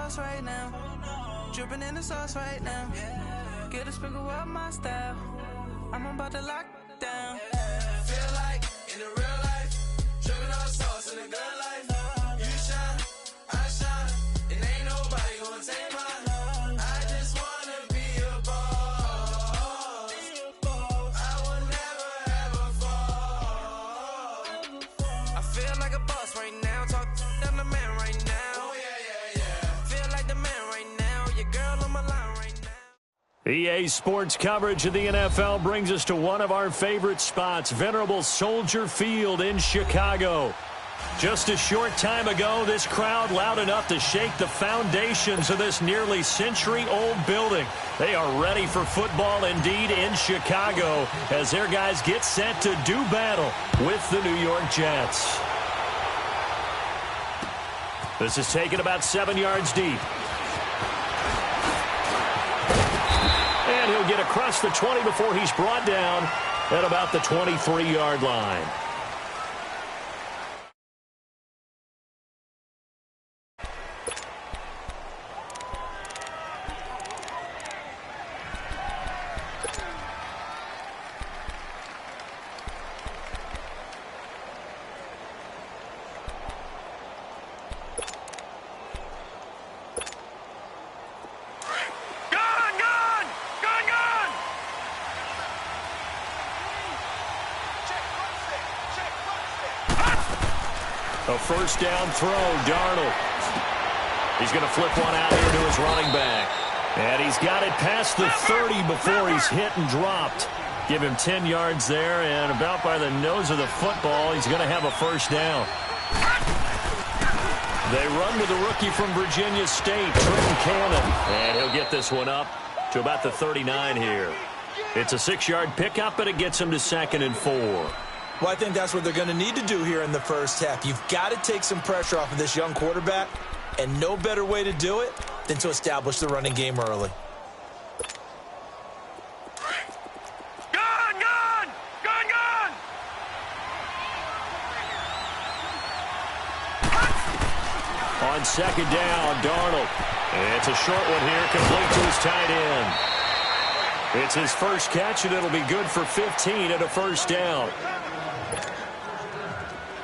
sauce right now. Dripping in the sauce right now. Get a sprinkle up my style. I'm about to lock down. Feel like in the real life, dripping on sauce in the good life. You shine, I shine, and ain't nobody gonna take mine. I just wanna be a boss. I will never ever fall. I feel like a boss right now. Talk to the man right now. Oh yeah. Feel like the man right now. Your girl on my line right now. EA Sports coverage of the NFL brings us to one of our favorite spots, venerable Soldier Field in Chicago. Just a short time ago, this crowd loud enough to shake the foundations of this nearly century-old building. They are ready for football indeed in Chicago as their guys get set to do battle with the New York Jets. This is taken about 7 yards deep. And he'll get across the 20 before he's brought down at about the 23-yard line. A first down throw, Darnold. He's going to flip one out here to his running back. And he's got it past the 30 before he's hit and dropped. Give him 10 yards there, and about by the nose of the football, he's going to have a first down. They run with the rookie from Virginia State, Trenton Cannon. And he'll get this one up to about the 39 here. It's a 6-yard pickup, and it gets him to 2nd and 4. Well, I think that's what they're going to need to do here in the first half. You've got to take some pressure off of this young quarterback, and no better way to do it than to establish the running game early. On 2nd down, Darnold. It's a short one here, complete to his tight end. It's his first catch, and it'll be good for 15 and a first down.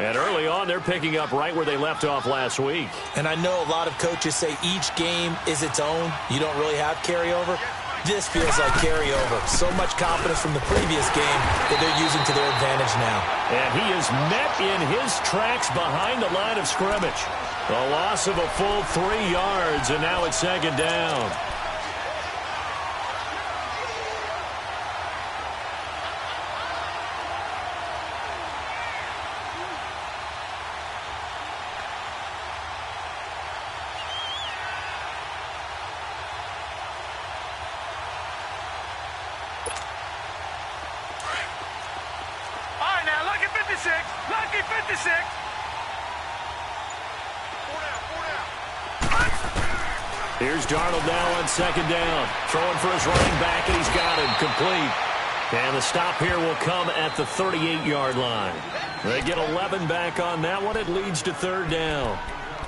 And early on, they're picking up right where they left off last week. And I know a lot of coaches say each game is its own. You don't really have carryover. This feels like carryover. So much confidence from the previous game that they're using to their advantage now. And he is met in his tracks behind the line of scrimmage. A loss of a full 3 yards, and now it's 2nd down. Lucky 56. Here's Darnold now on 2nd down. Throwing for his running back, and he's got him complete. And the stop here will come at the 38-yard line. They get 11 back on that one. It leads to 3rd down.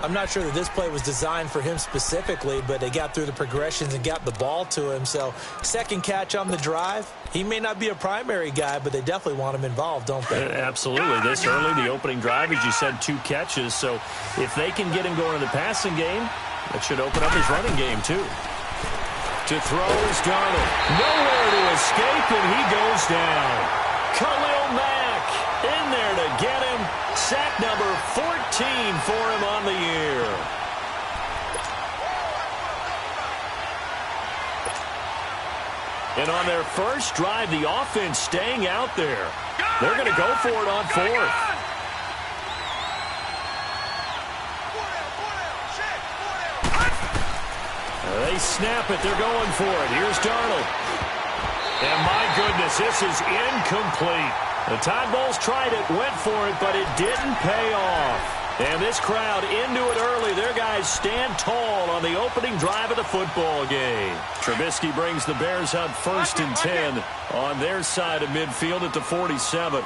I'm not sure that this play was designed for him specifically, but they got through the progressions and got the ball to him. So, second catch on the drive. He may not be a primary guy, but they definitely want him involved, don't they? Absolutely. This early, the opening drive, as you said, 2 catches. So, if they can get him going in the passing game, that should open up his running game, too. To throw is Darnold. Nowhere to escape, and he goes down. Khalil Mack in there to get him. Sack number 14 for him on the year. And on their first drive, the offense staying out there. They're going to go for it on 4th. They snap it. They're going for it. Here's Darnold. And my goodness, this is incomplete. The Todd Bowles tried it, went for it, but it didn't pay off. And this crowd into it early. Their guys stand tall on the opening drive of the football game. Trubisky brings the Bears up 1st and 10 on their side of midfield at the 47.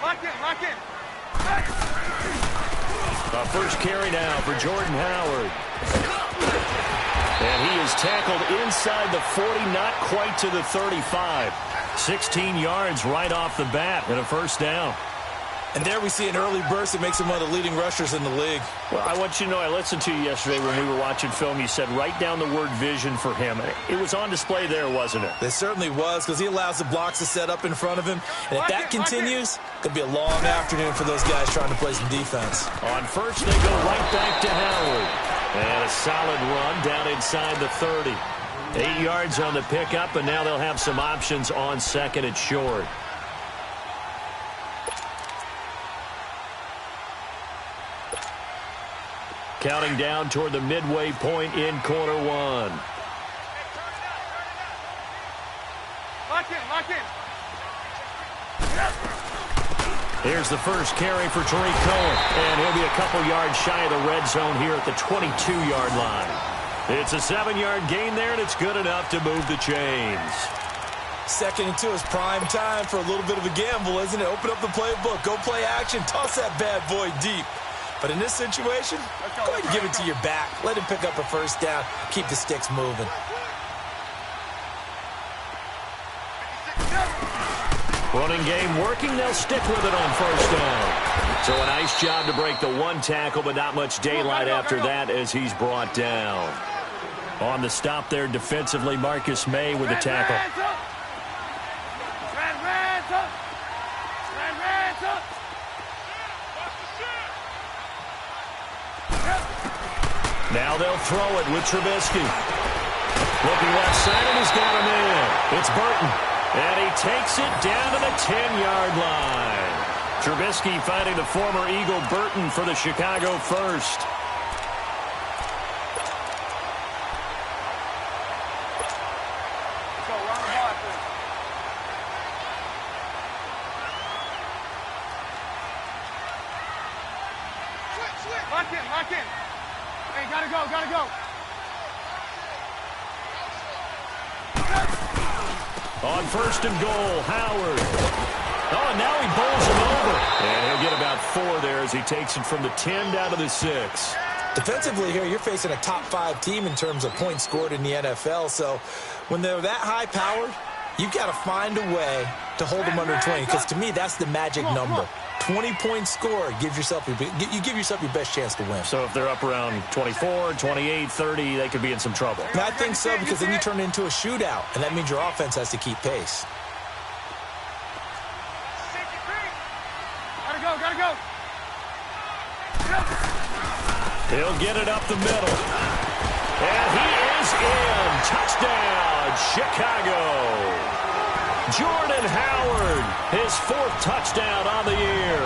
Lock in. First carry now for Jordan Howard. And he is tackled inside the 40, not quite to the 35. 16 yards right off the bat and a first down. And there we see an early burst that makes him one of the leading rushers in the league. Well, I want you to know, I listened to you yesterday when we were watching film. You said write down the word vision for him. It was on display there, wasn't it? It certainly was, because he allows the blocks to set up in front of him. And if that continues, it could be a long afternoon for those guys trying to play some defense. On first, they go right back to Howard. And a solid run down inside the 30. 8 yards on the pickup, and now they'll have some options on second and short. Counting down toward the midway point in quarter one. Lock in. Here's the first carry for Tariq Cohen, and he'll be a couple yards shy of the red zone here at the 22-yard line. It's a 7-yard gain there, and it's good enough to move the chains. 2nd and 2 is prime time for a little bit of a gamble, isn't it? Open up the playbook, go play action, toss that bad boy deep. But in this situation, go ahead and give it to your back. Let him pick up a first down. Keep the sticks moving. Running game working. They'll stick with it on first down. So a nice job to break the one tackle, but not much daylight after that as he's brought down. On the stop there defensively, Marcus May with the tackle. Now they'll throw it with Trubisky. Looking left side, and he's got him in. It's Burton. And he takes it down to the 10-yard line. Trubisky finding the former Eagle Burton for the Chicago first. Lock in. Hey, gotta go. On first and goal, Howard. Oh, and now he bowls him over. And he'll get about 4 there as he takes it from the 10 down to the 6. Defensively here, you're facing a top-5 team in terms of points scored in the NFL. So when they're that high-powered, you've got to find a way to hold them under 20. Because to me, that's the magic number. 20 points scored, you give yourself your best chance to win. So if they're up around 24, 28, 30, they could be in some trouble. I think so, because then you turn it into a shootout, and that means your offense has to keep pace. Gotta go. He'll get it up the middle. And he is in. Touchdown, Chicago. Jordan Howard, his 4th touchdown on the year.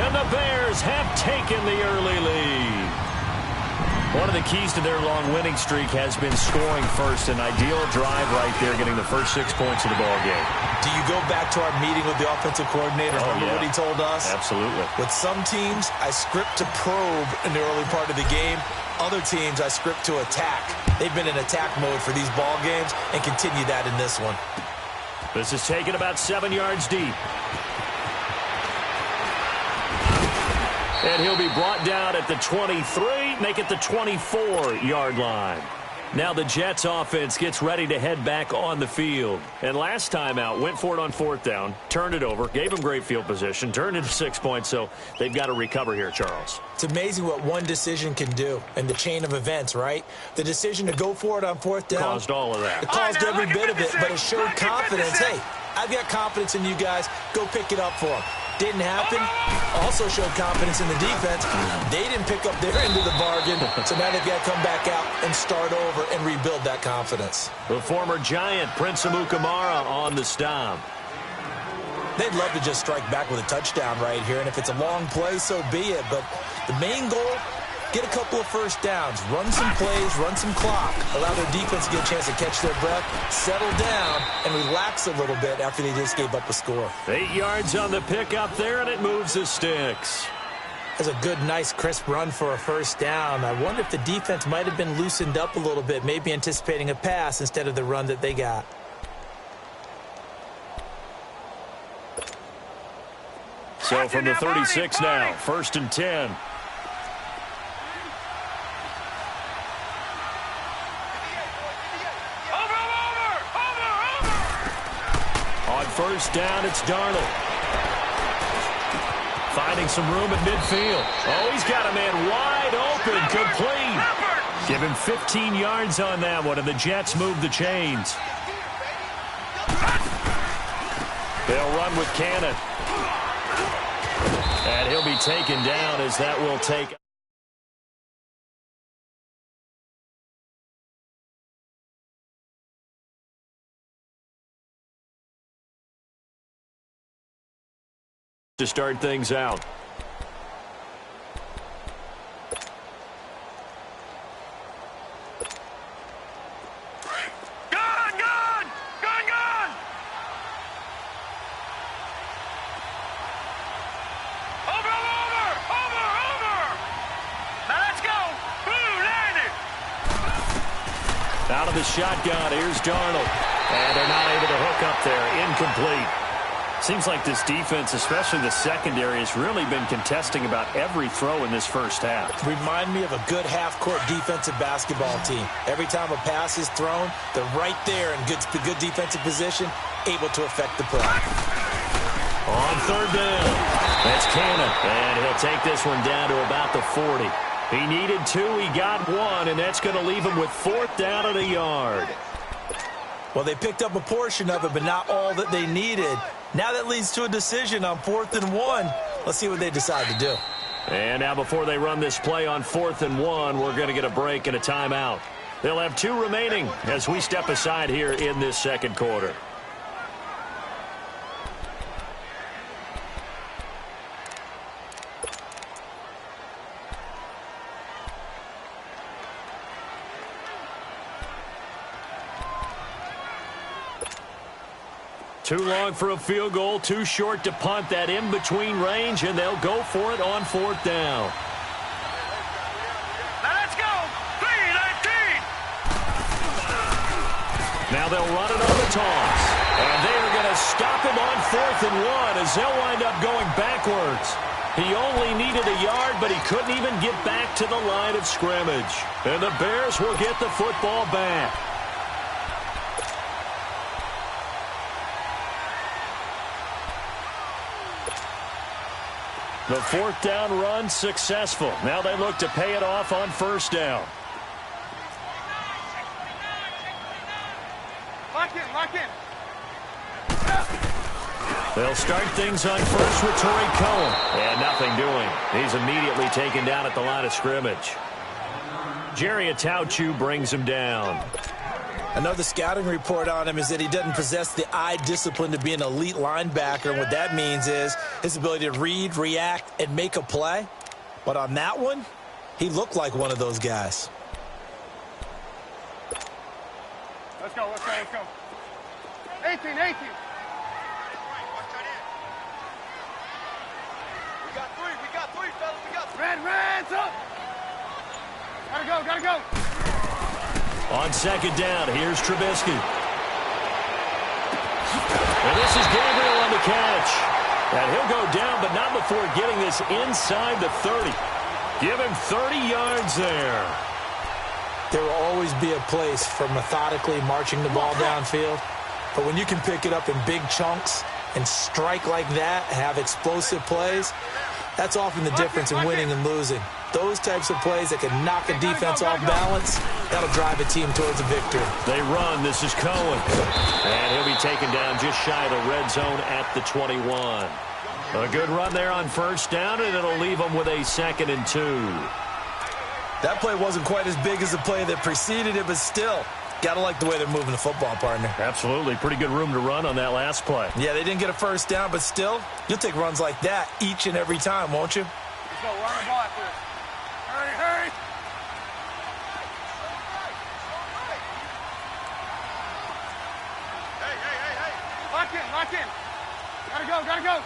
And the Bears have taken the early lead. One of the keys to their long winning streak has been scoring first. An ideal drive right there, getting the first 6 points of the ball game. Do you go back to our meeting with the offensive coordinator? Remember what he told us? Absolutely. With some teams, I script to probe in the early part of the game. Other teams, I script to attack. They've been in attack mode for these ball games and continue that in this one. This is taken about 7 yards deep. And he'll be brought down at the 23, make it the 24-yard line. Now the Jets offense gets ready to head back on the field. And last time out, went for it on 4th down, turned it over, gave them great field position, turned into 6 points, so they've got to recover here, Charles. It's amazing what one decision can do in the chain of events, right? The decision to go for it on 4th down. Caused all of that. It caused every bit of it, but it showed confidence. Hey, I've got confidence in you guys. Go pick it up for them. Didn't happen. Also showed confidence in the defense. They didn't pick up their end of the bargain, so now they've got to come back out and start over and rebuild that confidence. The former Giant, Prince Amukamara, on the stop. They'd love to just strike back with a touchdown right here, and if it's a long play, so be it. But the main goal, get a couple of first downs, run some plays, run some clock, allow their defense to get a chance to catch their breath, settle down, and relax a little bit after they just gave up a score. 8 yards on the pickup there, and it moves the sticks. That's a good, nice, crisp run for a first down. I wonder if the defense might have been loosened up a little bit, maybe anticipating a pass instead of the run that they got. So from the 36 now, 1st and 10. On 1st down, it's Darnold. Finding some room at midfield. Oh, he's got a man wide open, complete. Give him 15 yards on that one, and the Jets move the chains. They'll run with Cannon. And he'll be taken down as that will take... to start things out. Out of the shotgun, here's Darnold. And they're not able to hook up there. Incomplete. Seems like this defense, especially the secondary, has really been contesting about every throw in this first half. Remind me of a good half-court defensive basketball team. Every time a pass is thrown, they're right there in good defensive position, able to affect the play. On 3rd down, that's Cannon. And he'll take this one down to about the 40. He needed 2, he got 1, and that's going to leave him with 4th down and a yard. Well, they picked up a portion of it, but not all that they needed. Now that leads to a decision on 4th and 1. Let's see what they decide to do. And now before they run this play on 4th and 1, we're going to get a break and a timeout. They'll have 2 remaining as we step aside here in this second quarter. Too long for a field goal, too short to punt. That in-between range, and they'll go for it on 4th down. Let's go! 3-19! Now they'll run it on the toss. And they are going to stop him on 4th and 1 as they'll wind up going backwards. He only needed a yard, but he couldn't even get back to the line of scrimmage. And the Bears will get the football back. The 4th down run successful. Now they look to pay it off on 1st down. Lock in. They'll start things on 1st with Torrey Cohen. And nothing doing. He's immediately taken down at the line of scrimmage. Jerry Atauchu brings him down. Another scouting report on him is that he doesn't possess the eye discipline to be an elite linebacker. And what that means is his ability to read, react, and make a play. But on that one, he looked like one of those guys. Let's go. 18. We got three, fellas. Reds up. Gotta go. On 2nd down, here's Trubisky. And this is Gabriel on the catch. And he'll go down, but not before getting this inside the 30. Give him 30 yards there. There will always be a place for methodically marching the ball downfield. But when you can pick it up in big chunks and strike like that, have explosive plays, that's often the difference in winning and losing. Those types of plays that can knock a defense off balance, that'll drive a team towards a victory. They run. This is Cohen. And he'll be taken down just shy of the red zone at the 21. A good run there on 1st down, and it'll leave them with a 2nd and 2. That play wasn't quite as big as the play that preceded it, but still, gotta like the way they're moving the football, partner. Absolutely. Pretty good room to run on that last play. Yeah, they didn't get a 1st down, but still, you'll take runs like that each and every time, won't you? Let's go. We're on the ball after this. Hurry. Hey. Lock in. Gotta go.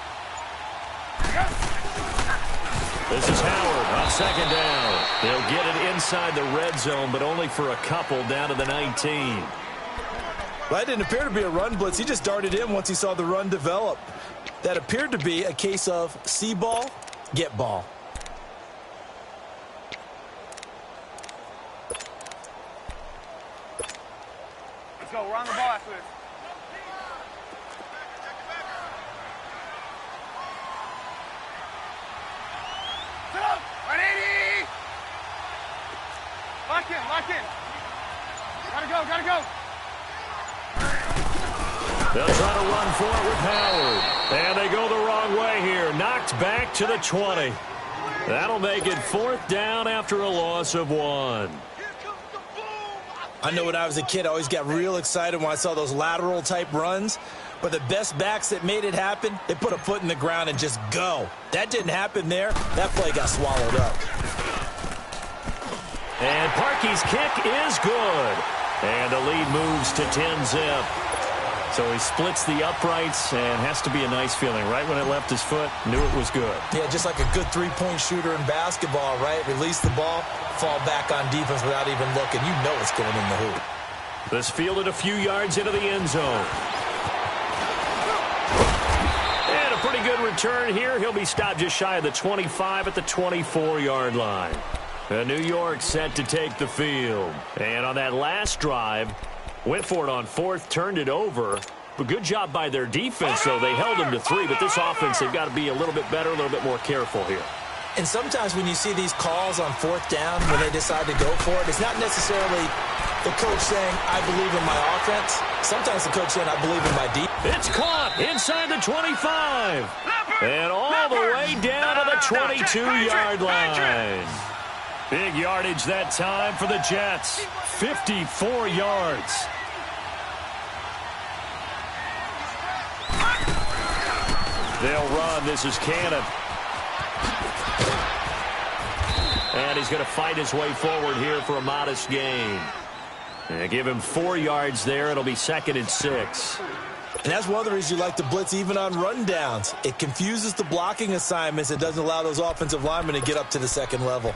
This is Howard on 2nd down. They'll get it inside the red zone, but only for a couple down to the 19. Well, that didn't appear to be a run blitz. He just darted in once he saw the run develop. That appeared to be a case of see ball, get ball. Let's go. We're on the ball after this. Sit up. 180. Lock in. Lock in. Gotta go. Gotta go. They'll try to run for it with Howard. And they go the wrong way here. Knocked back to the 20. That'll make it 4th down after a loss of 1. I know when I was a kid, I always got real excited when I saw those lateral type runs. But the best backs that made it happen, they put a foot in the ground and just go. That didn't happen there. That play got swallowed up. And Parkey's kick is good. And the lead moves to 10-zip. So he splits the uprights and has to be a nice feeling. Right when it left his foot, knew it was good. Yeah, just like a good three-point shooter in basketball, right? Release the ball, fall back on defense without even looking. You know it's going in the hoop. This fielded a few yards into the end zone. And a pretty good return here. He'll be stopped just shy of the 25 at the 24-yard line. New York set to take the field. And on that last drive, went for it on 4th, turned it over. But good job by their defense, though. They held them to 3, but this offense, they've got to be a little bit better, a little bit more careful here. And sometimes when you see these calls on 4th down, when they decide to go for it, it's not necessarily the coach saying, I believe in my offense. Sometimes the coach saying, I believe in my defense. It's caught inside the 25. And all the way down to the 22-yard line. Big yardage that time for the Jets. 54 yards. They'll run. This is Cannon. And he's going to fight his way forward here for a modest gain. And give him 4 yards there. It'll be 2nd and 6. And that's one of the reasons you like to blitz even on rundowns. It confuses the blocking assignments. It doesn't allow those offensive linemen to get up to the 2nd level.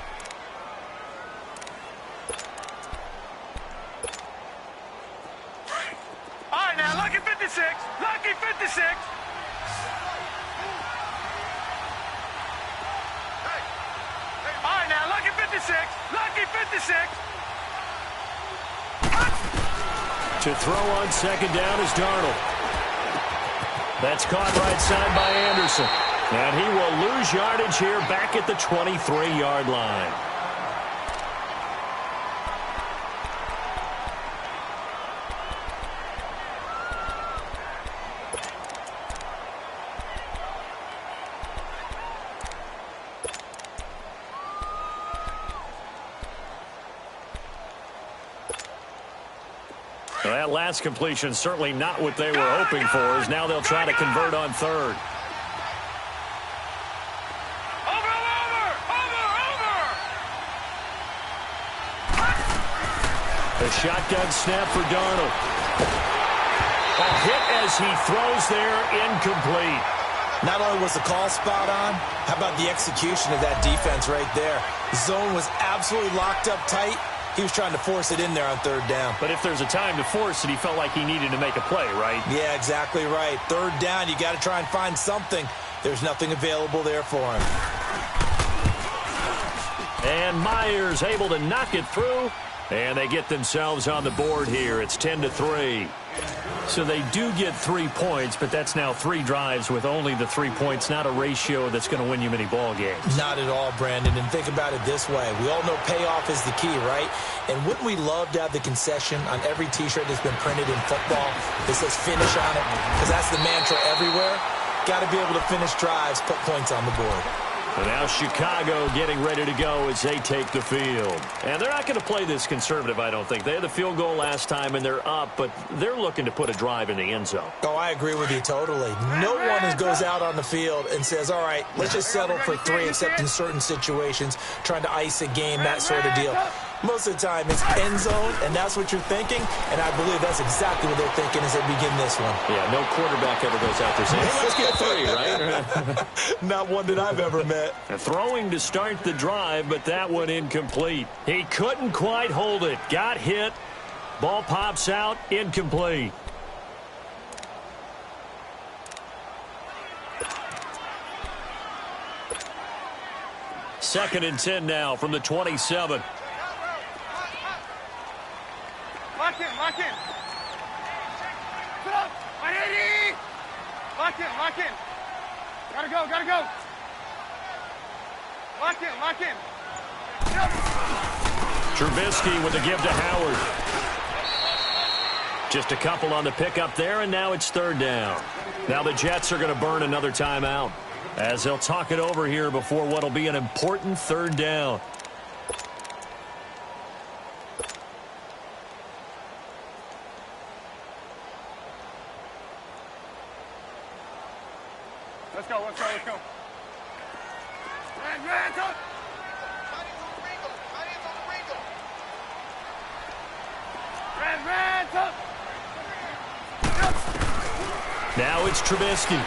All right, now, lucky 56. Lucky 56. All right, now, lucky 56. Lucky 56. To throw on 2nd down is Darnold. That's caught right side by Anderson. And he will lose yardage here back at the 23-yard line. Well, that last completion certainly not what they were hoping for, as now they'll try to convert on 3rd. The shotgun snap for Darnold. A hit as he throws there, incomplete. Not only was the call spot on, how about the execution of that defense right there? The zone was absolutely locked up tight. He was trying to force it in there on 3rd down. But if there's a time to force it, he felt like he needed to make a play, right? Yeah, exactly right. 3rd down, you got to try and find something. There's nothing available there for him. And Myers able to knock it through. And they get themselves on the board here. It's 10-3. So they do get 3 points, but that's now 3 drives with only the 3 points, not a ratio that's going to win you many ball games. Not at all, Brandon. And think about it this way. We all know payoff is the key, right? And wouldn't we love to have the concession on every T-shirt that's been printed in football that says finish on it? Because that's the mantra everywhere. Got to be able to finish drives, put points on the board. And now Chicago getting ready to go as they take the field. And they're not going to play this conservative, I don't think. They had the field goal last time, and they're up, but they're looking to put a drive in the end zone. Oh, I agree with you totally. No one goes out on the field and says, all right, let's just settle for 3, except in certain situations, trying to ice a game, that sort of deal. Most of the time, it's end zone, and that's what you're thinking, and I believe that's exactly what they're thinking as they begin this one. Yeah, no quarterback ever goes out there saying, hey, let's get 3, right? Not one that I've ever met. Throwing to start the drive, but that one incomplete. He couldn't quite hold it. Got hit. Ball pops out. Incomplete. 2nd and 10 now from the 27. Lock in, lock in. Put up, 180. Lock in, lock in. Gotta go, gotta go. Lock in, lock in. Trubisky with the give to Howard. Just a couple on the pickup there, and now it's 3rd down. Now the Jets are going to burn another timeout as they'll talk it over here before what will be an important 3rd down. Let's go, let's go, let's go. Red, up. Red, up. Now it's Trubisky.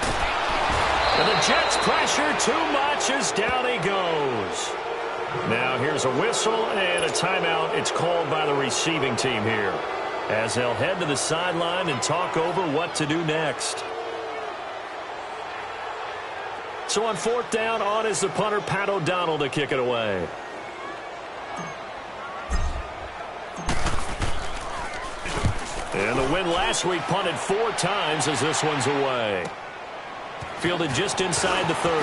And the Jets pressure too much as down he goes. Now here's a whistle and a timeout. It's called by the receiving team here as they'll head to the sideline and talk over what to do next. So on 4th down, on is the punter, Pat O'Donnell, to kick it away. And the win last week punted 4 times as this one's away. Fielded just inside the 30.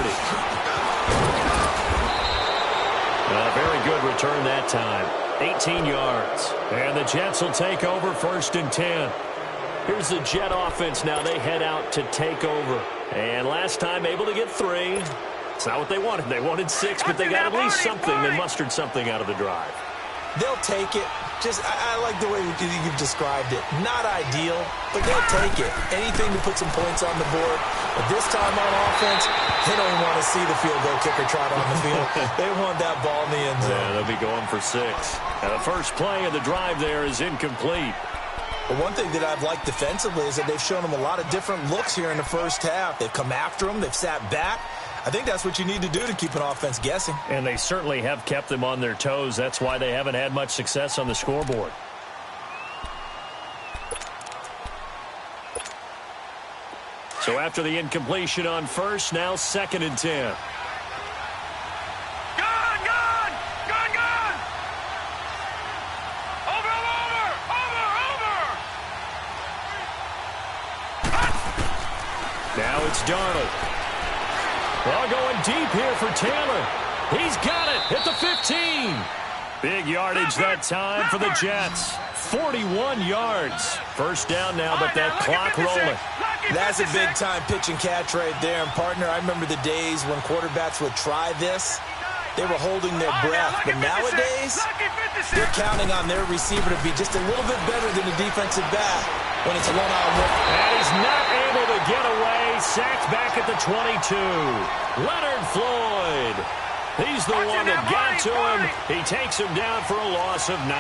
A very good return that time. 18 yards. And the Jets will take over 1st and 10. Here's the Jet offense now. They head out to take over. And last time able to get 3. It's not what they wanted. They wanted 6, but they got at least something. They mustered something out of the drive. They'll take it. I like the way you've described it. Not ideal, but they'll take it. Anything to put some points on the board. But this time on offense, they don't want to see the field goal kicker trot on the field. They want that ball in the end zone. Yeah, they'll be going for 6. And the first play of the drive there is incomplete. But one thing that I've liked defensively is that they've shown them a lot of different looks here in the first half. They've come after them. They've sat back. I think that's what you need to do to keep an offense guessing. And they certainly have kept them on their toes. That's why they haven't had much success on the scoreboard. So after the incompletion on 1st, now 2nd and 10. Now it's Darnold. Well, going deep here for Taylor. He's got it at the 15. Big yardage that time for the Jets. 41 yards. 1st down now, but that clock rolling. That's a big-time pitch and catch right there. And, partner, I remember the days when quarterbacks would try this. They were holding their breath. But nowadays, they're counting on their receiver to be just a little bit better than the defensive back when it's one-on-one. And he's not able to get away. Sacked back at the 22. Leonard Floyd. He's the one that got to him. He takes him down for a loss of 9.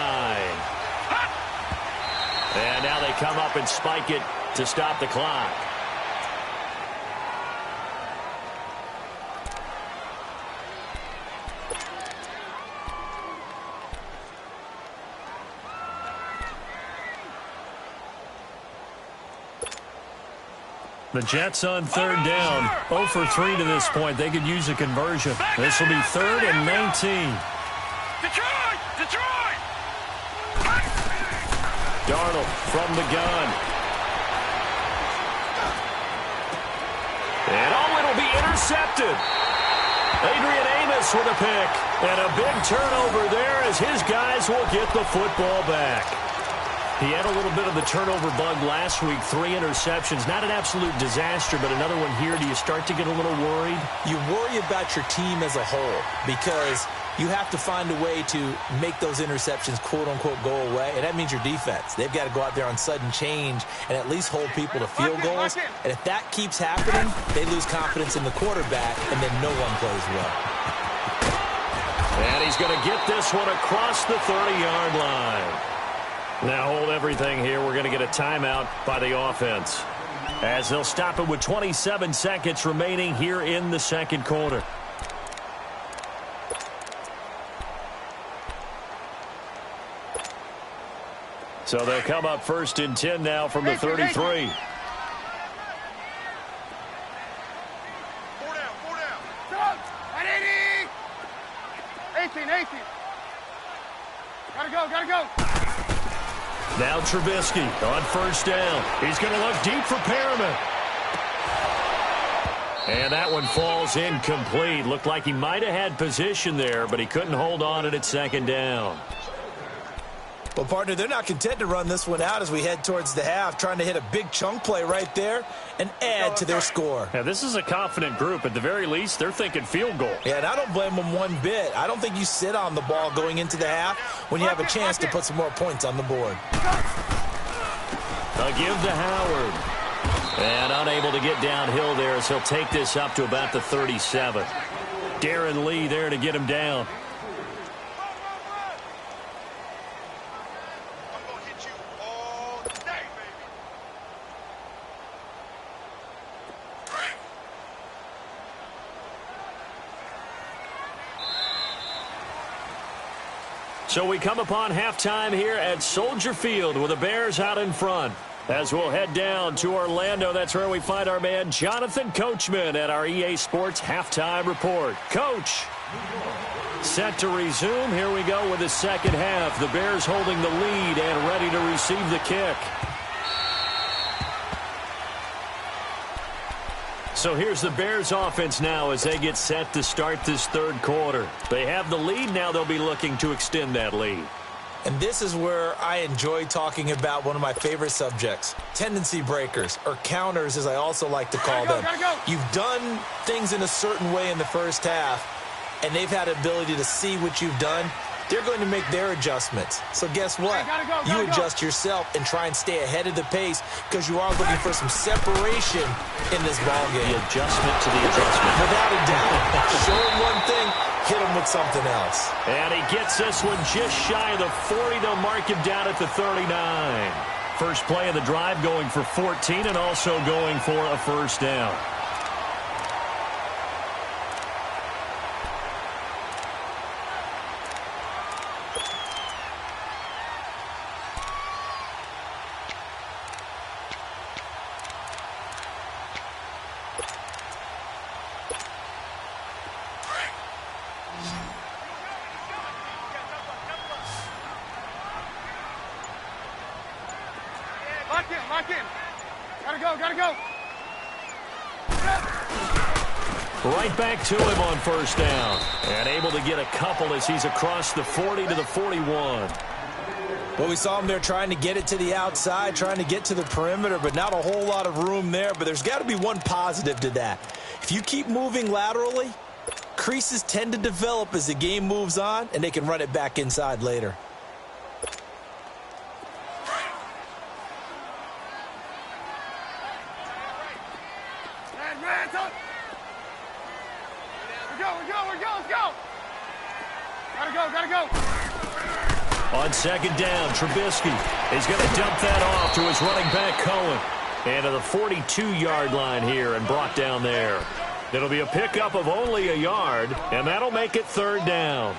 And now they come up and spike it to stop the clock. The Jets on 3rd down. 0 for 3 to this point. They could use a conversion. This will be 3rd and 19. Detroit! Darnold from the gun. And it'll be intercepted. Adrian Amos with a pick. And a big turnover there as his guys will get the football back. He had a little bit of the turnover bug last week. 3 interceptions. Not an absolute disaster, but another one here. Do you start to get a little worried? You worry about your team as a whole because you have to find a way to make those interceptions, quote-unquote, go away. And that means your defense. They've got to go out there on sudden change and at least hold people to field goals. And if that keeps happening, they lose confidence in the quarterback, and then no one plays well. And he's going to get this one across the 30-yard line. Now hold everything here. We're going to get a timeout by the offense as they'll stop it with 27 seconds remaining here in the 2nd quarter. So they'll come up 1st and 10 now from the 33. 4 down. 18, 18. Gotta go, gotta go. Now Trubisky on first down. He's going to look deep for Perriman. And that one falls incomplete. Looked like he might have had position there, but he couldn't hold on at second down. Well, partner, they're not content to run this one out as we head towards the half, trying to hit a big chunk play right there and add to their score. Yeah, this is a confident group. At the very least, they're thinking field goal. Yeah, and I don't blame them one bit. I don't think you sit on the ball going into the half when you have a chance to put some more points on the board. A give to Howard. And unable to get downhill there, so he'll take this up to about the 37. Darren Lee there to get him down. So we come upon halftime here at Soldier Field with the Bears out in front. As we'll head down to Orlando, that's where we find our man Jonathan Coachman at our EA Sports Halftime Report. Coach, set to resume. Here we go with the second half. The Bears holding the lead and ready to receive the kick. So here's the Bears offense now as they get set to start this third quarter. They have the lead. Now they'll be looking to extend that lead. And this is where I enjoy talking about one of my favorite subjects, tendency breakers, or counters as I also like to call them. You've done things in a certain way in the first half, and they've had ability to see what you've done. They're going to make their adjustments. So guess what? You adjust yourself and try and stay ahead of the pace because you are looking for some separation in this ballgame. The adjustment to the adjustment. Without a doubt. Show them one thing, hit them with something else. And he gets this one just shy of the 40. They'll mark him down at the 39. First play of the drive going for 14 and also going for a first down. Lock in. Gotta go. Right back to him on first down. And able to get a couple as he's across the 40 to the 41. Well, we saw him there trying to get it to the outside, trying to get to the perimeter, but not a whole lot of room there. But there's got to be one positive to that. If you keep moving laterally, creases tend to develop as the game moves on, and they can run it back inside later. Gotta go. On second down, Trubisky is going to dump that off to his running back, Cohen. And to the 42-yard line here and brought down there. It'll be a pickup of only a yard, and that'll make it third down.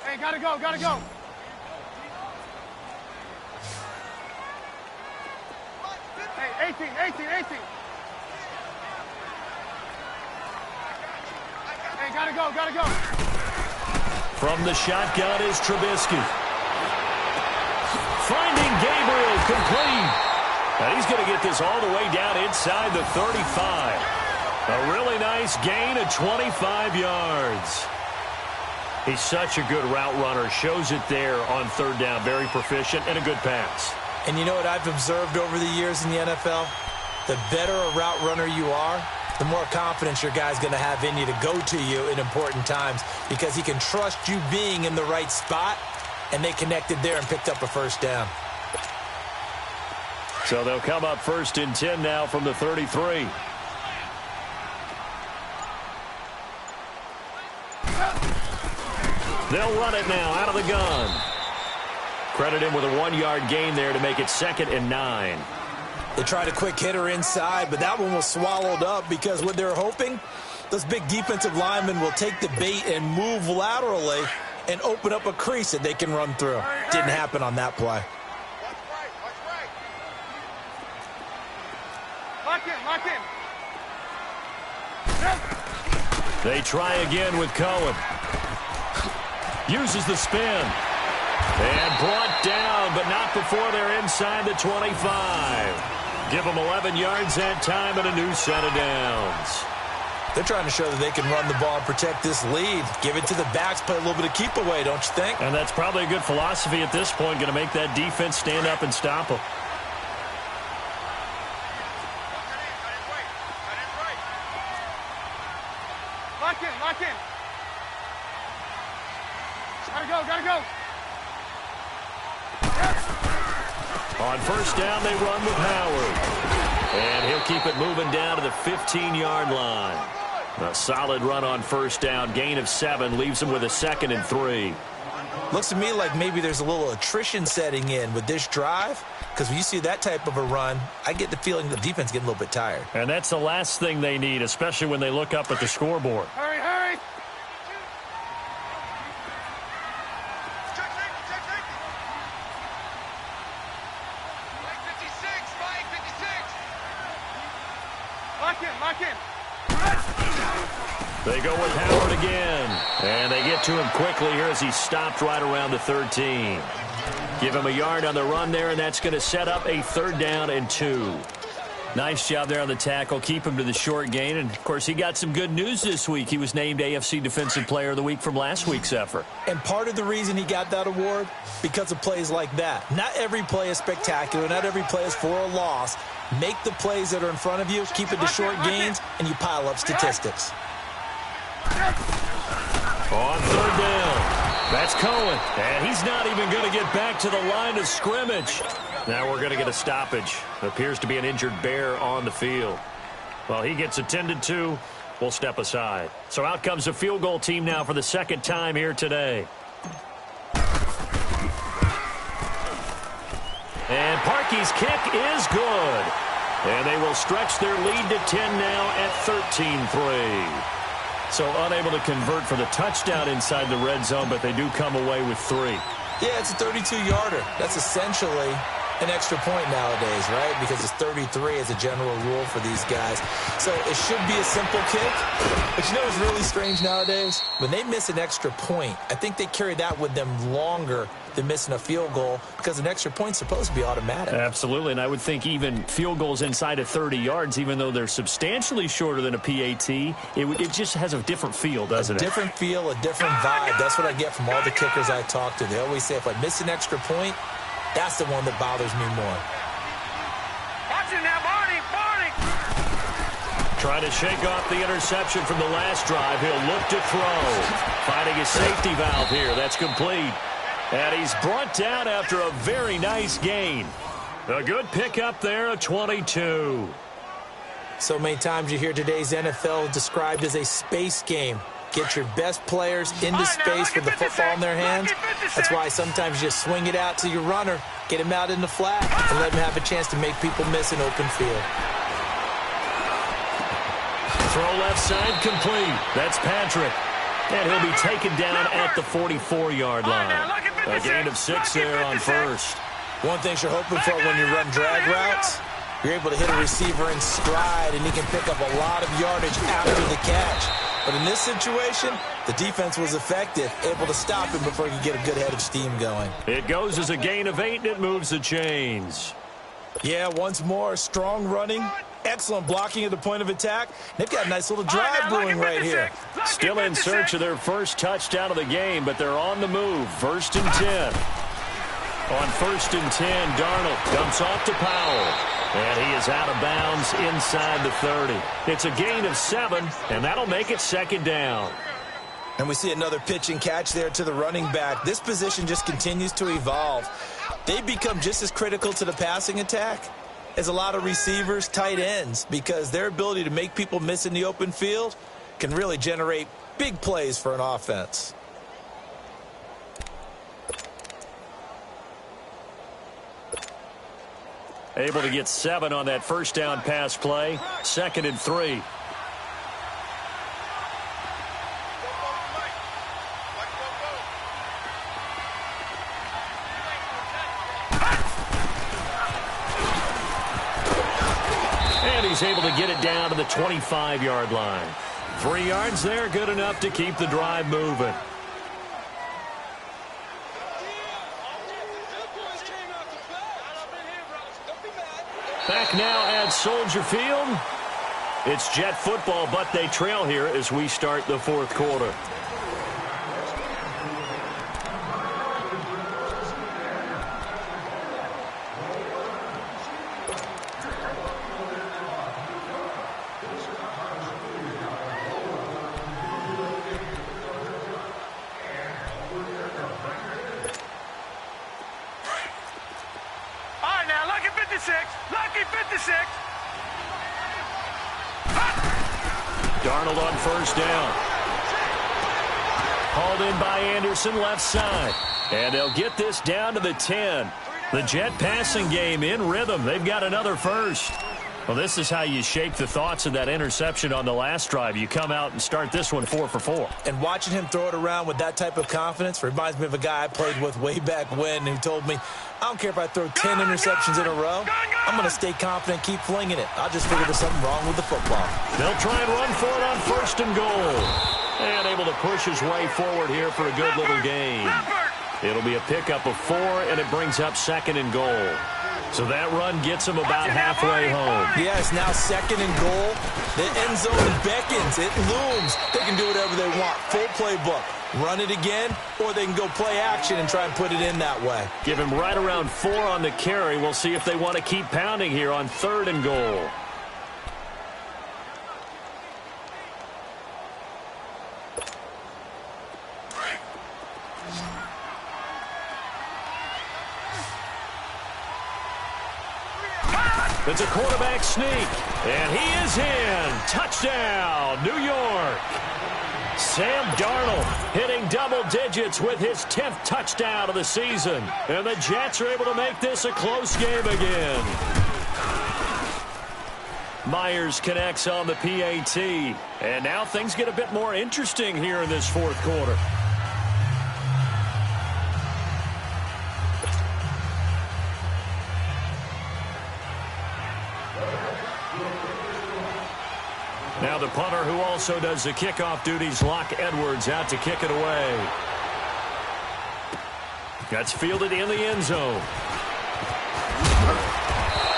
Hey, gotta go. Hey, 18. Hey, gotta go. From the shotgun is Trubisky. Finding Gabriel complete. And he's going to get this all the way down inside the 35. A really nice gain of 25 yards. He's such a good route runner. Shows it there on third down. Very proficient and a good pass. And you know what I've observed over the years in the NFL? The better a route runner you are, the more confidence your guy's going to have in you to go to you in important times because he can trust you being in the right spot, and they connected there and picked up a first down. So they'll come up first and 10 now from the 33. They'll run it now out of the gun. Credit him with a 1-yard gain there to make it 2nd and 9. They tried a quick hitter inside, but that one was swallowed up because what they're hoping, those big defensive linemen will take the bait and move laterally and open up a crease that they can run through. Didn't happen on that play. Lock in. They try again with Cohen. Uses the spin. And brought down, but not before they're inside the 25. Give them 11 yards that time and a new set of downs. They're trying to show that they can run the ball and protect this lead. Give it to the backs, play a little bit of keep away, don't you think? And that's probably a good philosophy at this point, going to make that defense stand up and stop them. Lock in, lock in. Gotta go. On first down, they run with Howard. And he'll keep it moving down to the 15-yard line. A solid run on first down. Gain of 7 leaves him with a 2nd and 3. Looks to me like maybe there's a little attrition setting in with this drive, because when you see that type of a run, I get the feeling the defense getting a little bit tired. And that's the last thing they need, especially when they look up at the scoreboard. Hurry. Lock in. They go with Howard again. And they get to him quickly here as he stopped right around the 13. Give him a yard on the run there, and that's going to set up a 3rd down and 2. Nice job there on the tackle. Keep him to the short gain. And, of course, he got some good news this week. He was named AFC Defensive Player of the Week from last week's effort. And part of the reason he got that award, because of plays like that. Not every play is spectacular. Not every play is for a loss. Make the plays that are in front of you, keep it to short gains, and you pile up statistics. On 3rd down, that's Cohen. And he's not even going to get back to the line of scrimmage. Now we're going to get a stoppage. Appears to be an injured Bear on the field. Well, he gets attended to. We'll step aside. So out comes the field goal team now for the 2nd time here today. And Parkey's kick is good. And they will stretch their lead to 10 now at 13-3. So unable to convert for the touchdown inside the red zone, but they do come away with 3. Yeah, it's a 32-yarder. That's essentially an extra point nowadays, right? Because it's 33 as a general rule for these guys. So it should be a simple kick. But you know what's really strange nowadays? When they miss an extra point, I think they carry that with them longer than missing a field goal, because an extra point's supposed to be automatic. Absolutely, and I would think even field goals inside of 30 yards, even though they're substantially shorter than a PAT, it just has a different feel, doesn't it? A different feel, a different vibe. That's what I get from all the kickers I talk to. They always say, if I miss an extra point, that's the one that bothers me more. Watch it now, Barney. Trying to shake off the interception from the last drive. He'll look to throw. Finding his safety valve here. That's complete. And he's brought down after a very nice gain. A good pickup there, a 22. So many times you hear today's NFL described as a space game. Get your best players into space with the football in their hands. That's why sometimes you just swing it out to your runner, get him out in the flat, and let him have a chance to make people miss an open field. Throw left side complete. That's Patrick. And he'll be taken down at the 44-yard line. A gain of 6 there on first. One thing you're hoping for when you run drag routes, you're able to hit a receiver in stride, and he can pick up a lot of yardage after the catch. But in this situation, the defense was effective, able to stop him before he could get a good head of steam going. It goes as a gain of 8, and it moves the chains. Yeah, once more, strong running, excellent blocking at the point of attack. They've got a nice little drive brewing right here. Still in search of their first touchdown of the game, but they're on the move. 1st and 10. On 1st and 10, Darnold dumps off to Powell. And he is out of bounds inside the 30. It's a gain of 7, and that'll make it 2nd down. And we see another pitch and catch there to the running back. This position just continues to evolve. They become just as critical to the passing attack as a lot of receivers, tight ends, because their ability to make people miss in the open field can really generate big plays for an offense. Able to get 7 on that first down pass play. 2nd and 3. And he's able to get it down to the 25-yard line. 3 yards there, good enough to keep the drive moving. Back now at Soldier Field. It's Jet football, but they trail here as we start the 4th quarter. Darnold on first down. Hauled in by Anderson, left side. And they'll get this down to the 10. The Jet passing game in rhythm. They've got another first. Well, this is how you shake the thoughts of that interception on the last drive. You come out and start this one 4 for 4. And watching him throw it around with that type of confidence reminds me of a guy I played with way back when who told me, I don't care if I throw 10 interceptions in a row. I'm going to stay confident, keep flinging it. I'll just figure there's something wrong with the football. They'll try and run for it on first and goal. And able to push his way forward here for a good little gain. It'll be a pickup of 4, and it brings up 2nd and goal. So that run gets them about halfway home. Yeah, it's now 2nd and goal. The end zone beckons. It looms. They can do whatever they want. Full playbook. Run it again, or they can go play action and try and put it in that way. Give him right around 4 on the carry. We'll see if they want to keep pounding here on 3rd and goal. It's a quarterback sneak, and he is in. Touchdown, New York. Sam Darnold hitting double digits with his 10th touchdown of the season. And the Jets are able to make this a close game again. Myers connects on the PAT. And now things get a bit more interesting here in this 4th quarter. Now the punter who also does the kickoff duties, Locke Edwards, out to kick it away. That's fielded in the end zone.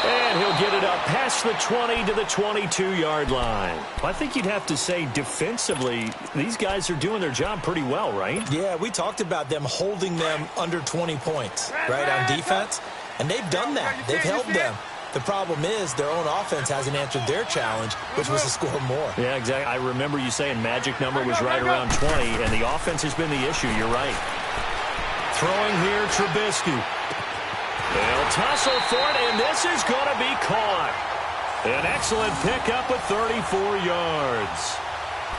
And he'll get it up past the 20 to the 22-yard line. I think you'd have to say defensively, these guys are doing their job pretty well, right? Yeah, we talked about them holding them under 20 points, right, on defense. And they've done that. They've held them. The problem is their own offense hasn't answered their challenge, which was to score more. Yeah, exactly. I remember you saying magic number was right around 20, and the offense has been the issue. You're right. Throwing here, Trubisky. They'll tussle for it, and this is going to be caught. An excellent pickup of 34 yards.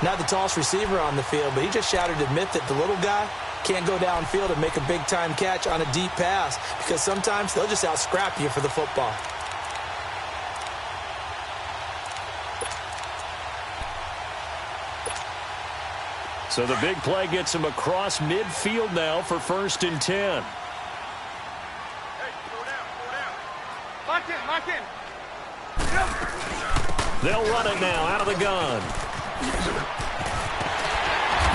Not the tallest receiver on the field, but he just shouted to admit that the little guy can't go downfield and make a big-time catch on a deep pass because sometimes they'll just out-scrap you for the football. So the big play gets him across midfield now for 1st and 10. Hey, go down. Lock in. They'll run it now out of the gun.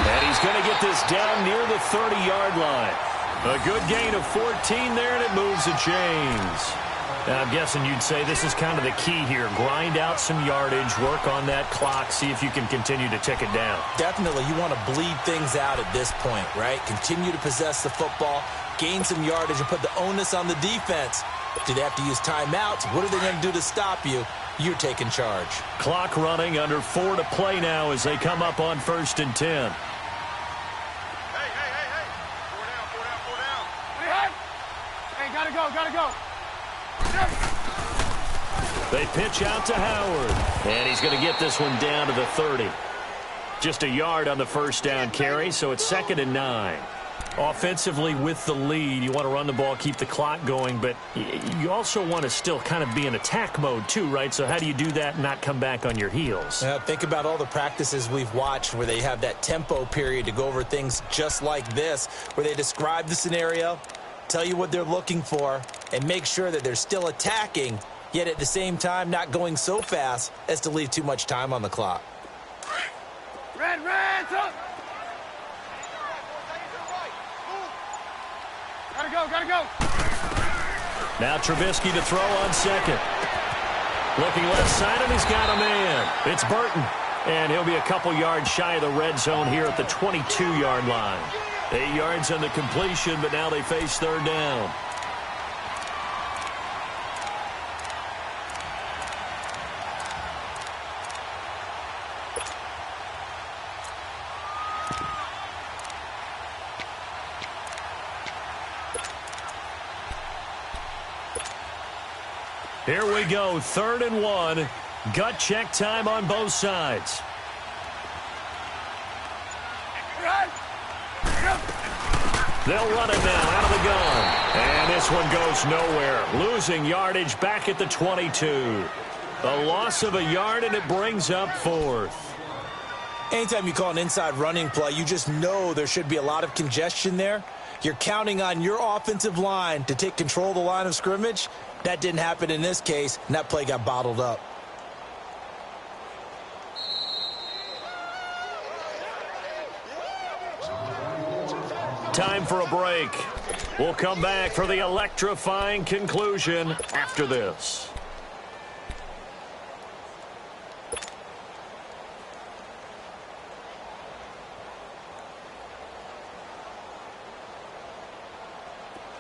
And he's going to get this down near the 30-yard line. A good gain of 14 there, and it moves the chains. I'm guessing you'd say this is kind of the key here. Grind out some yardage, work on that clock, see if you can continue to tick it down. Definitely, you want to bleed things out at this point, right? Continue to possess the football, gain some yardage, and put the onus on the defense. Do they have to use timeouts? What are they going to do to stop you? You're taking charge. Clock running, under 4 to play now as they come up on 1st and 10. Hey. 4 down. Hey, gotta go. They pitch out to Howard, and he's going to get this one down to the 30. Just a yard on the first down carry, so it's 2nd and 9. Offensively with the lead, you want to run the ball, keep the clock going, but you also want to still kind of be in attack mode too, right? So how do you do that and not come back on your heels? Think about all the practices we've watched where they have that tempo period to go over things just like this, where they describe the scenario, tell you what they're looking for, and make sure that they're still attacking, yet at the same time not going so fast as to leave too much time on the clock. Red, up. Gotta go. Now Trubisky to throw on second. Looking left side, and he's got a man. It's Burton. And he'll be a couple yards shy of the red zone here at the 22-yard line. 8 yards on the completion, but now they face third down. Here we go, 3rd and 1. Gut check time on both sides. They'll run it now out of the gun. And this one goes nowhere. Losing yardage back at the 22. A loss of a yard, and it brings up 4th. Anytime you call an inside running play, you just know there should be a lot of congestion there. You're counting on your offensive line to take control of the line of scrimmage. That didn't happen in this case, and that play got bottled up. Time for a break. We'll come back for the electrifying conclusion after this.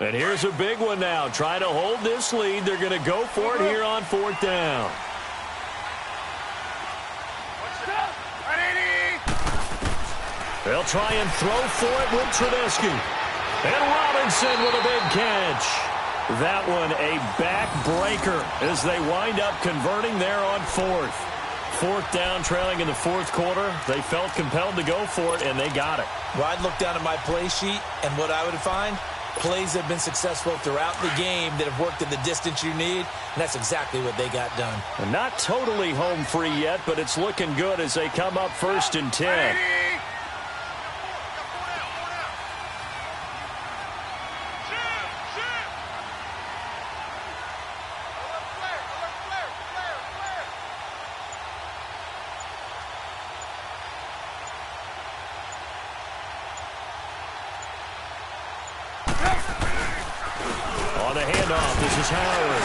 And here's a big one now. Trying to hold this lead. They're going to go for it here on 4th down. They'll try and throw for it with Trubisky. And Robinson with a big catch. That one a backbreaker as they wind up converting there on 4th. 4th down, trailing in the 4th quarter. They felt compelled to go for it, and they got it. Well, I'd look down at my play sheet, and what I would find, plays have been successful throughout the game that have worked in the distance you need, and that's exactly what they got done. And not totally home free yet, but it's looking good as they come up 1st and 10. On the handoff, this is Howard.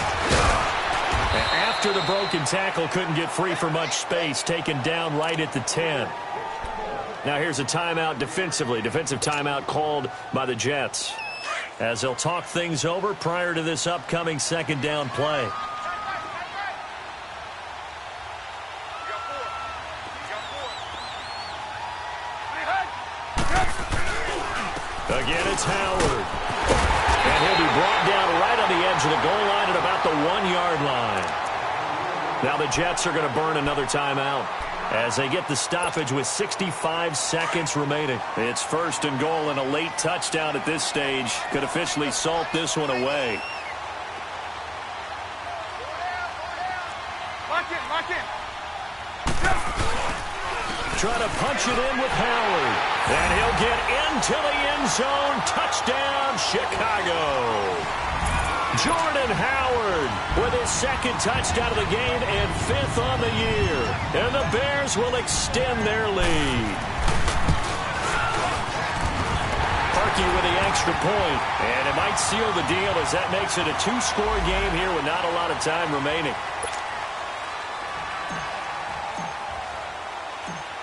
After the broken tackle, couldn't get free for much space, taken down right at the 10. Now here's a timeout defensively. Defensive timeout called by the Jets, as they'll talk things over prior to this upcoming 2nd down play. Again, it's Howard. And he'll be brought down right on the edge of the goal line at about the 1-yard line. Now the Jets are going to burn another timeout as they get the stoppage with 65 seconds remaining. It's 1st and goal, and a late touchdown at this stage could officially salt this one away. Lock in. Trying to punch it in with Howard. And he'll get into the end zone. Touchdown, Chicago. Jordan Howard with his 2nd touchdown of the game and 5th on the year. And the Bears will extend their lead. Parkey with the extra point. And it might seal the deal as that makes it a 2-score game here with not a lot of time remaining.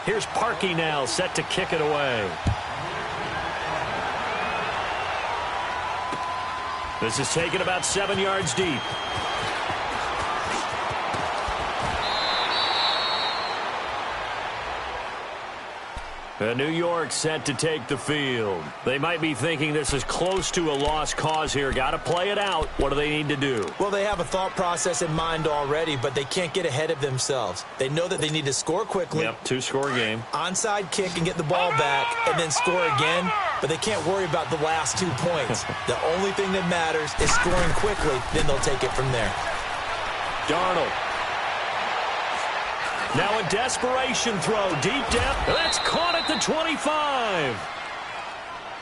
Here's Parkey now, set to kick it away. This is taken about 7 yards deep. New York set to take the field. They might be thinking this is close to a lost cause here. Got to play it out. What do they need to do? Well, they have a thought process in mind already, but they can't get ahead of themselves. They know that they need to score quickly. Yep, 2-score game. Onside kick and get the ball back and then score again, but they can't worry about the last 2 points. The only thing that matters is scoring quickly, then they'll take it from there. Darnold. Now a desperation throw, deep depth. That's caught at the 25.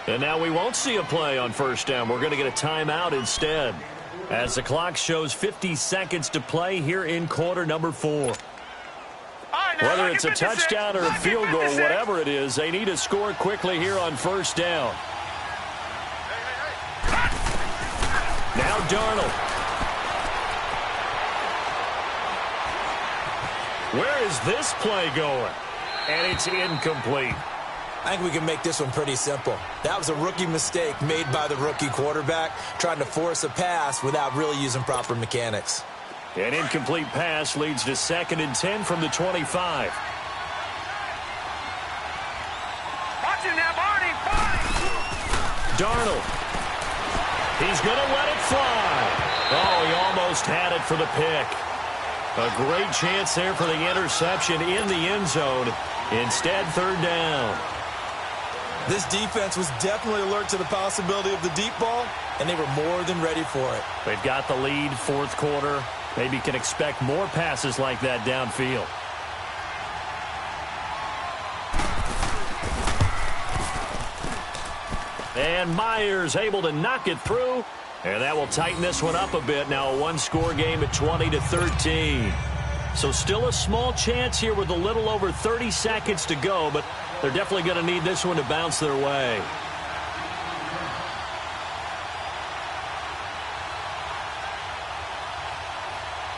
And now we won't see a play on 1st down. We're going to get a timeout instead, as the clock shows 50 seconds to play here in quarter number 4. All right. Whether it's a touchdown or a field goal, whatever it is, they need to score quickly here on first down. Now Darnold. Where is this play going? And it's incomplete. I think we can make this one pretty simple. That was a rookie mistake made by the rookie quarterback, trying to force a pass without really using proper mechanics. An incomplete pass leads to 2nd and 10 from the 25. Watch him now, Barney! Darnold. He's going to let it fly. Oh, he almost had it for the pick. A great chance there for the interception in the end zone. Instead, 3rd down. This defense was definitely alert to the possibility of the deep ball, and they were more than ready for it. They've got the lead, 4th quarter. Maybe can expect more passes like that downfield. And Myers able to knock it through. And that will tighten this one up a bit. Now a one-score game at 20-13. So still a small chance here with a little over 30 seconds to go, but they're definitely going to need this one to bounce their way.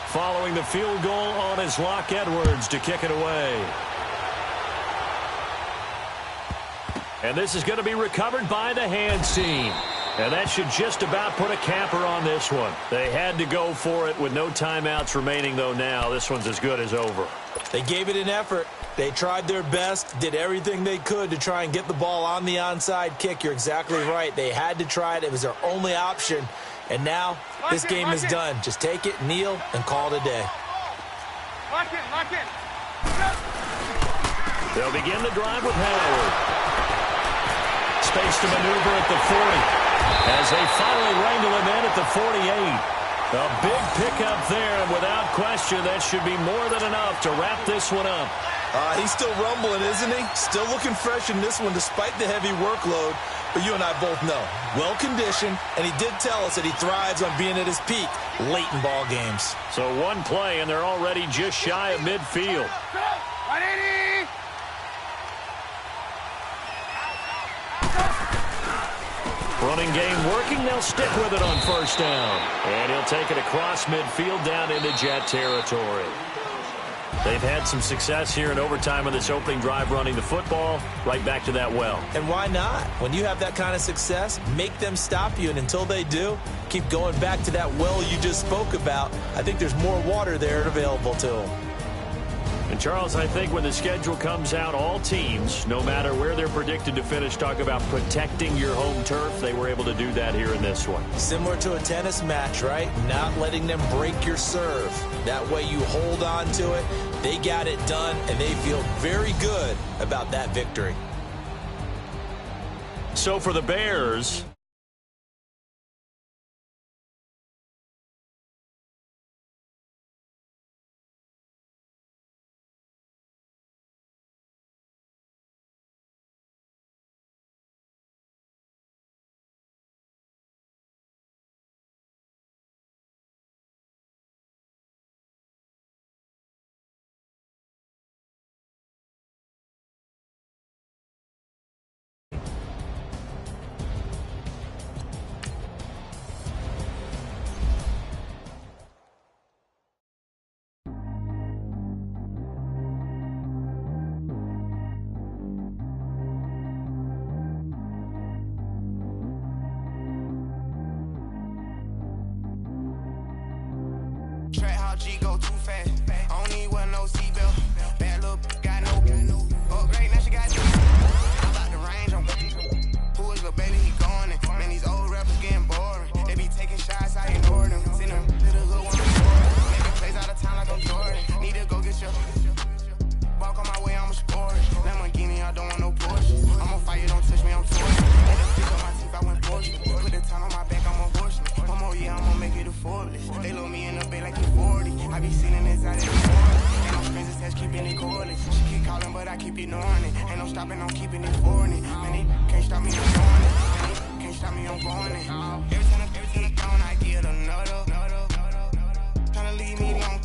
Following the field goal on is Locke Edwards to kick it away. And this is going to be recovered by the hands team. And that should just about put a capper on this one. They had to go for it with no timeouts remaining, though now. This one's as good as over. They gave it an effort. They tried their best, did everything they could to try and get the ball on the onside kick. You're exactly right. They had to try it. It was their only option. And now this game is done. Just take it, kneel, and call it a day. Lock in. They'll begin the drive with Howard. Space to maneuver at the 40. As they finally wrangle him in at the 48. A big pickup there, and without question, that should be more than enough to wrap this one up. He's still rumbling, isn't he? Still looking fresh in this one despite the heavy workload. But you and I both know, well-conditioned, and he did tell us that he thrives on being at his peak late in ball games. So one play, and they're already just shy of midfield. 180! Running game working. They'll stick with it on first down. And he'll take it across midfield down into Jet territory. They've had some success here in overtime on this opening drive running the football. Right back to that well. And why not? When you have that kind of success, make them stop you. And until they do, keep going back to that well you just spoke about. I think there's more water there available to them. And, Charles, I think when the schedule comes out, all teams, no matter where they're predicted to finish, talk about protecting your home turf. They were able to do that here in this one. Similar to a tennis match, right? Not letting them break your serve. That way you hold on to it. They got it done, and they feel very good about that victory. So for the Bears... Track how G go too fast. I don't need one no seatbelt. Bad little got no upgrade. Now she got two. I'm about the range. I'm who is the baby? He going in. Man, these old rappers getting boring. They be taking shots. I ignore them. Seen them to the hood when I'm scoring. Making plays out of town like I'm Jordan. Need to go get your walk on my way. I'm a sport. Lamborghini. I don't want no Porsche. I'm on fire. Don't touch me. I'm torch. Had to fix up my teeth. I went Porsche. Put the town on my back. I'm a horseman. One more year. I'm gonna make it affordable. They load me in the bay like you 40. I be seeing this out every morning. Ain't no strings attached, keeping it cordless. She keep calling, but I keep ignoring it. Ain't no stopping, I'm keeping it for it. Man, they can't stop me, I'm going it. Man, they can't stop me, I'm going it. Every time I get on, I get another. Tryna leave me alone.